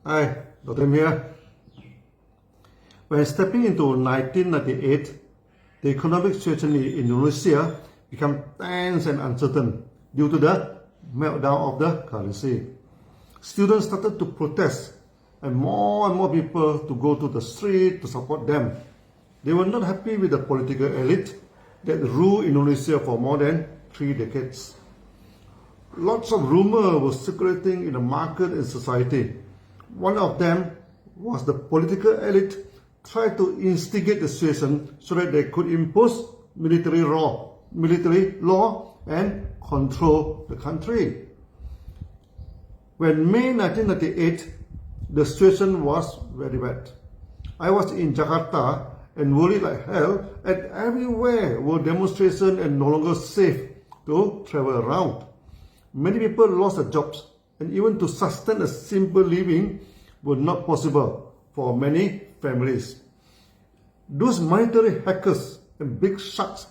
Hi, Dr. Lim here. When stepping into 1998, the economic situation in Indonesia became tense and uncertain due to the meltdown of the currency. Students started to protest and more people to go to the street to support them. They were not happy with the political elite that ruled Indonesia for more than 3 decades. Lots of rumors were circulating in the market and society. One of them was the political elite tried to instigate the situation so that they could impose military law and control the country. When May 1998, the situation was very bad. I was in Jakarta and worried like hell, and everywhere were demonstrations and no longer safe to travel around. Many people lost their jobs, and even to sustain a simple living was not possible for many families. Those monetary hackers and big sharks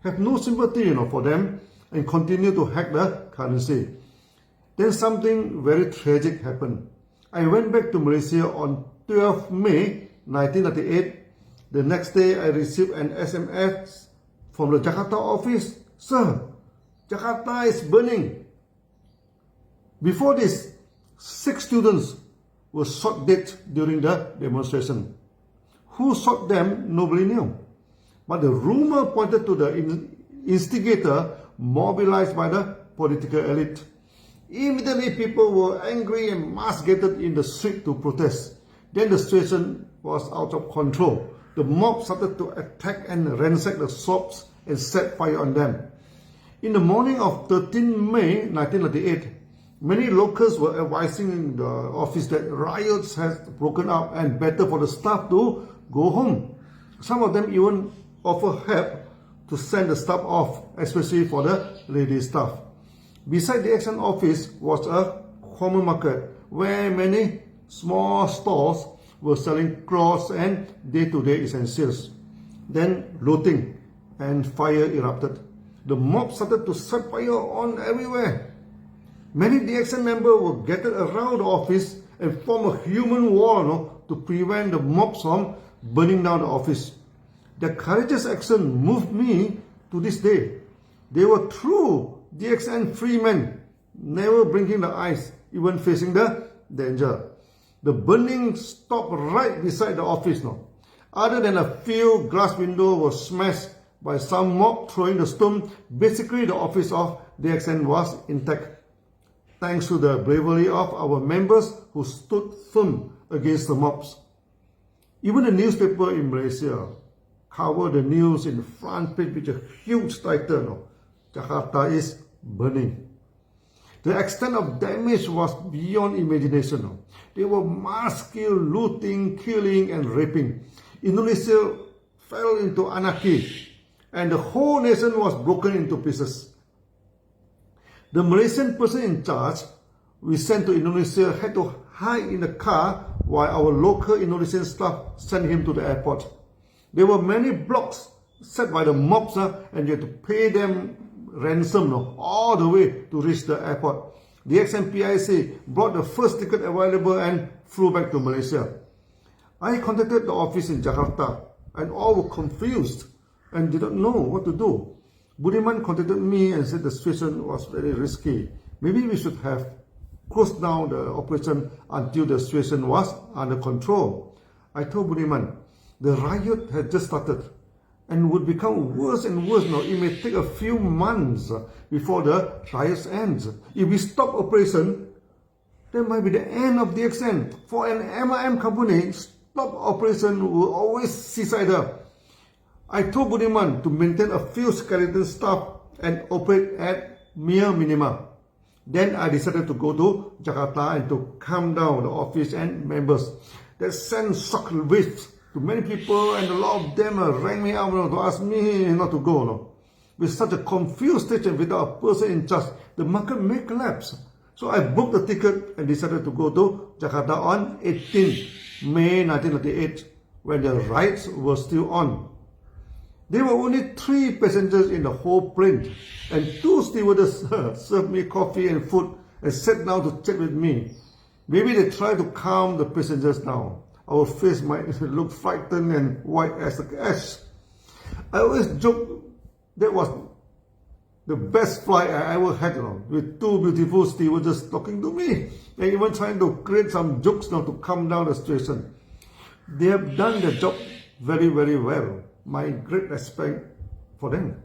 have no sympathy for them and continue to hack the currency. Then something very tragic happened. I went back to Malaysia on 12 May 1998. The next day I received an SMS from the Jakarta office. Sir, Jakarta is burning. Before this, 6 students were shot dead during the demonstration. Who shot them, nobody knew. But the rumor pointed to the instigator mobilized by the political elite. Immediately people were angry and mass gathered in the street to protest. Then the situation was out of control. The mob started to attack and ransack the shops and set fire on them. In the morning of 13 May 1998, many locals were advising in the office that riots had broken out and better for the staff to go home. Some of them even offered help to send the staff off, especially for the lady staff. Beside the action office was a common market where many small stores were selling clothes and day-to-day essentials. Then looting and fire erupted. The mob started to set fire on everywhere. Many DXN members were gathered around the office and formed a human wall to prevent the mobs from burning down the office. Their courageous action moved me to this day. They were true DXN free men, never blinking the eyes, even facing the danger. The burning stopped right beside the office. Other than a few glass windows were smashed by some mob throwing the stone, basically the office of DXN was intact. Thanks to the bravery of our members who stood firm against the mobs. Even the newspaper in Malaysia covered the news in the front page with a huge title, Jakarta is burning. The extent of damage was beyond imagination. There were mass looting, killing and raping. Indonesia fell into anarchy and the whole nation was broken into pieces. The Malaysian person in charge we sent to Indonesia had to hide in the car while our local Indonesian staff sent him to the airport. There were many blocks set by the mobs and you had to pay them ransom all the way to reach the airport. The XMPIC brought the first ticket available and flew back to Malaysia. I contacted the office in Jakarta and all were confused and did not know what to do. Budiman contacted me and said the situation was very risky. Maybe we should have closed down the operation until the situation was under control. I told Budiman, the riot had just started and would become worse and worse. It may take a few months before the riot ends. If we stop operation, that might be the end of DXN. For an MIM company, stop operation will always suicidal. I told Budiman to maintain a few skeleton staff and operate at mere minima. Then I decided to go to Jakarta and to calm down the office and members. That sent shock waves to many people and a lot of them rang me up to ask me not to go. With such a confused state and without a person in charge, the market may collapse. So I booked the ticket and decided to go to Jakarta on 18 May 1998 when the riots were still on. There were only 3 passengers in the whole plane, and 2 stewardess served me coffee and food and sat down to chat with me. Maybe they try to calm the passengers down. Our face might look frightened and white as a ash. I always joke that was the best flight I ever had, with two beautiful stewardesses talking to me and even trying to create some jokes to calm down the situation. They have done their job very, very well. My great respect for them.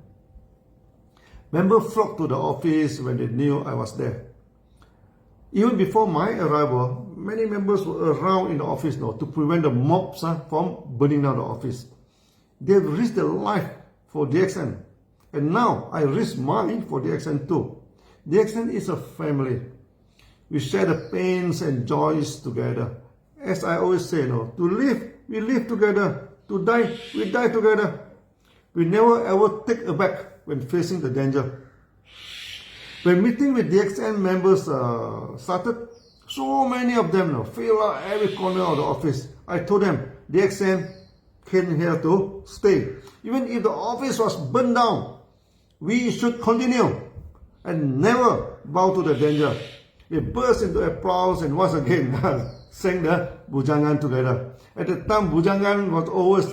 Members flocked to the office when they knew I was there. Even before my arrival, many members were around in the office to prevent the mobs from burning down the office. They have risked their life for DXN. And now I risk mine for DXN too. DXN is a family. We share the pains and joys together. As I always say, to live, we live together. To die, we die together. We never ever take a back when facing the danger. When meeting with DXN members started, so many of them fill out every corner of the office. I told them, DXN came here to stay. Even if the office was burned down, we should continue and never bow to the danger. They burst into applause and once again sang the Bujangan together. At the time, Bujangan was always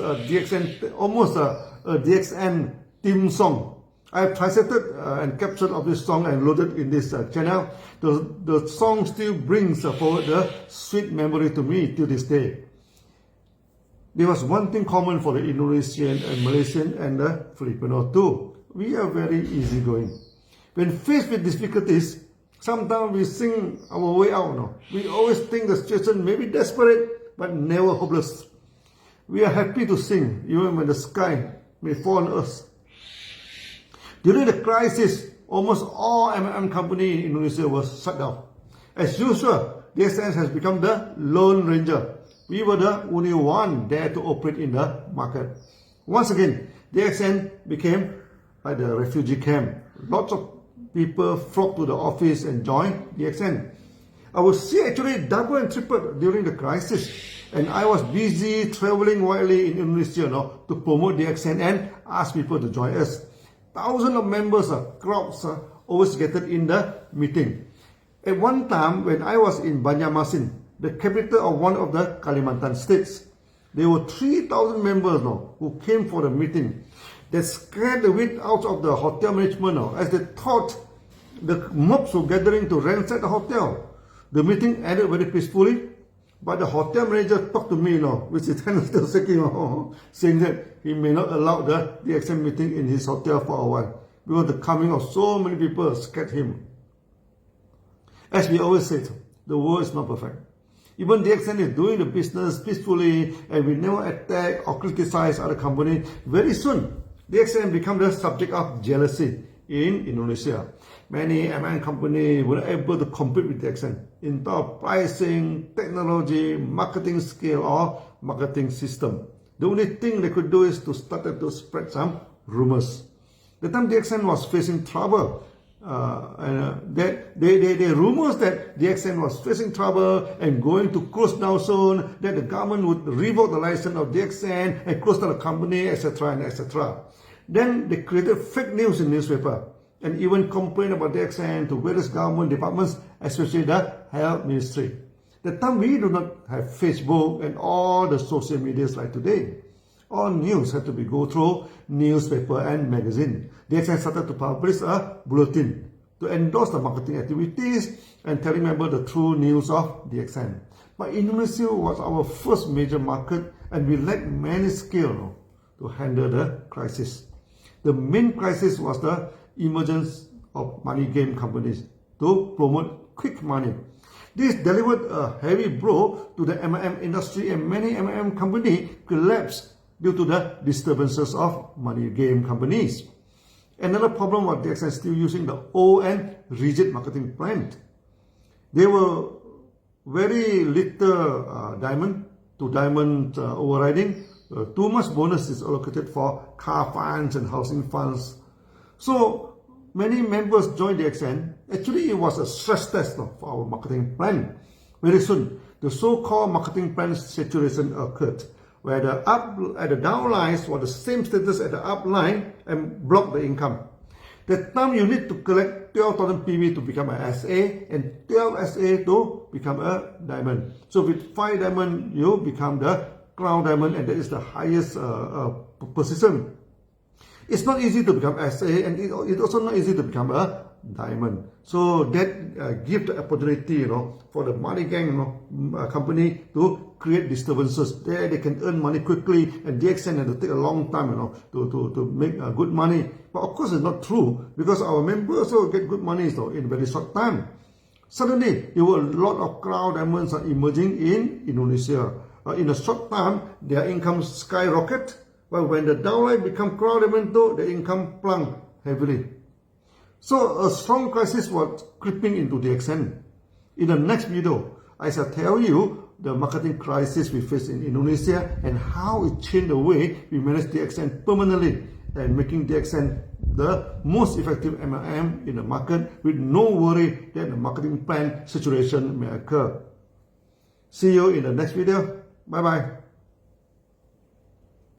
almost a DXN theme song. I have translated and captured of this song and loaded in this channel. The song still brings forward the sweet memory to me till this day. There was one thing common for the Indonesian and Malaysian and the Filipino too. We are very easygoing. When faced with difficulties, sometimes we sing our way out. We always think the situation may be desperate, but never hopeless. We are happy to sing, even when the sky may fall on us. During the crisis, almost all company in Indonesia was shut down. As usual, DXN has become the Lone Ranger. We were the only one there to operate in the market. Once again, DXN became like the refugee camp. Lots of people flocked to the office and joined DXN. Our share actually doubled and tripled during the crisis. And I was busy traveling widely in Indonesia to promote DXN and ask people to join us. Thousands of members, crowds always gathered in the meeting. At one time, when I was in Banjarmasin, the capital of one of the Kalimantan states, there were 3,000 members who came for the meeting. They scared the wind out of the hotel management as they thought the mobs were gathering to ransack the hotel. The meeting ended very peacefully, but the hotel manager talked to me, with his hand still shaking, saying that he may not allow the DXN meeting in his hotel for a while because the coming of so many people scared him. As we always said, the world is not perfect. Even DXN is doing the business peacefully and we never attack or criticize other companies. Very soon, DXN become the subject of jealousy in Indonesia. Many companies were able to compete with DXN in terms of pricing, technology, marketing skill, or marketing system. The only thing they could do is to start to spread some rumors. The time DXN was facing trouble, the rumors that DXN was facing trouble and going to close down soon, that the government would revoke the license of DXN and close down the company, etc. and etc. Then they created fake news in newspaper and even complained about DXN to various government departments, especially the Health Ministry. That time we do not have Facebook and all the social medias like today. All news had to be go through newspaper and magazine. DXN started to publish a bulletin to endorse the marketing activities and telling members the true news of DXN. But Indonesia was our first major market and we lacked many skills to handle the crisis. The main crisis was the emergence of money game companies to promote quick money. This delivered a heavy blow to the MLM industry and many MLM companies collapsed due to the disturbances of money game companies. Another problem was DXN still using the old and rigid marketing plan. There were very little diamond to diamond overriding. Too much bonus is allocated for car funds and housing funds. So many members joined DXN. Actually, it was a stress test for our marketing plan. Very soon, the so-called marketing plan saturation occurred, where the downlines were the same status as the upline and blocked the income. That time you need to collect 12,000 PV to become a SA and 12 SA to become a diamond. So with 5 diamond, you become the crown diamond, and that is the highest position. It's not easy to become SA, and it's also not easy to become a diamond. So that gives the opportunity, for the money gang, company to create disturbances. There they can earn money quickly, and DXN has to take a long time, to make good money. But of course, it's not true, because our members also get good money, in a very short time. Suddenly, a lot of crown diamonds are emerging in Indonesia. In a short time, their income skyrocket. But when the downline become crown diamond, the income plunged heavily. So a strong crisis was creeping into DXN. In the next video, I shall tell you the marketing crisis we face in Indonesia and how it changed the way we manage DXN permanently and making DXN the most effective MLM in the market with no worry that the marketing plan situation may occur. See you in the next video. Bye bye.